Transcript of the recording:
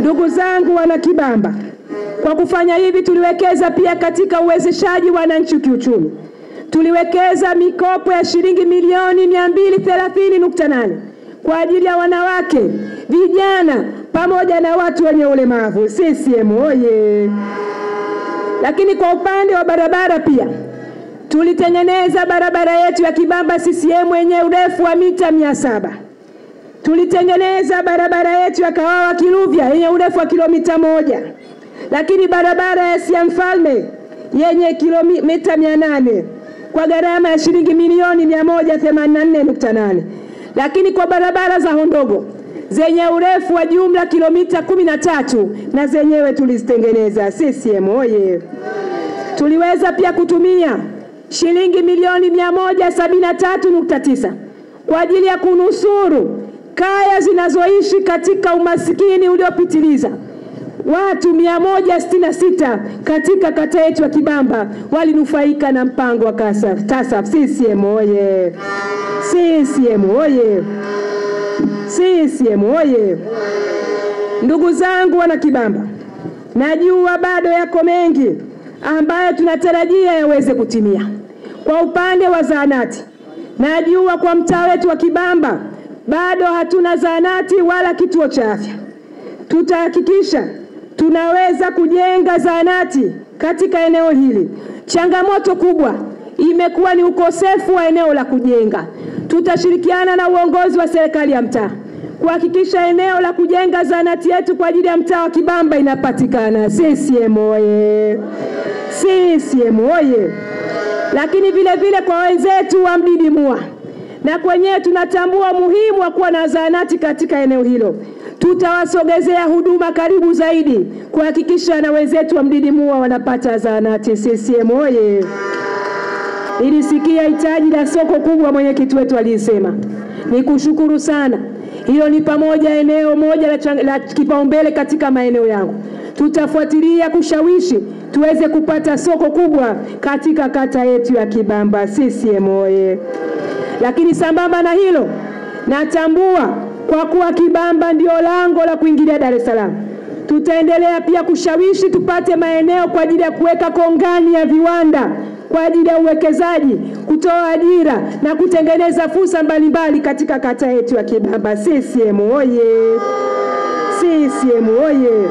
Ndugu zangu wana Kibamba, kwa kufanya hivi tuliwekeza pia katika uwezeshaji wa wananchi kiuchumi. Tuliwekeza mikopo ya shilingi milioni 230.8 kwa ajili ya wanawake, vijana pamoja na watu wenye ulemavu. CCM oye! Lakini kwa upande wa barabara pia tulitengeneza barabara yetu ya Kibamba CCM yenye urefu wa mita 700. Tulitengeneza barabara yetu ya Kawawa Kiluvya yenye urefu wa kilomita 1. Lakini barabara ya Siamfalme yenye kilomita 800 kwa gharama ya shilingi milioni 184.8. Lakini kwa barabara za Hondogo zenye urefu wa jumla kilomita 13 na zenyewe tulizitengeneza. CCM oye! Tuliweza pia kutumia shilingi milioni 173.9 kwa ajili ya kunusuru kaya zinazoishi katika umasikini uliopitiliza. Watu 166 katika kata yetu ya Kibamba walinufaika na mpango wa TASAF. CCM oye! CCM oye! CCM oye! Ndugu zangu wana Kibamba, najua bado yako mengi ambayo tunatarajia yaweze kutimia. Kwa upande wa zahanati, najua kwa mtaa wetu wa Kibamba bado hatuna zahanati wala kituo cha afya. Tutahakikisha tunaweza kujenga zahanati katika eneo hili. Changamoto kubwa imekuwa ni ukosefu wa eneo la kujenga. Tutashirikiana na uongozi wa serikali ya mtaa kuhakikisha eneo la kujenga zahanati yetu kwa ajili ya mtaa wa Kibamba inapatikana. CCM oye! CCM oye! Lakini vile vile kwa wenzetu wa Mdidimua, na kwenyewe tunatambua muhimu wa kuwa na zahanati katika eneo hilo. Tutawasogezea huduma karibu zaidi kuhakikisha na wenzetu wa Mdidimua wanapata zahanati. CCM oye! Nilisikia hitaji la soko kubwa mwenyekiti wetu alisema. Nikushukuru sana. Hilo ni pamoja eneo moja la kipaumbele katika maeneo yangu. Tutafuatilia kushawishi tuweze kupata soko kubwa katika kata yetu ya Kibamba. CCM oye! Lakini sambamba na hilo, natambua kwa kuwa Kibamba ndio lango la kuingilia Dar es Salaam, tutaendelea pia kushawishi tupate maeneo kwa ajili ya kuweka kongani ya viwanda kwa ajili ya uwekezaji, kutoa ajira na kutengeneza fursa mbalimbali katika kata yetu ya Kibamba. CCM oye! CCM oye!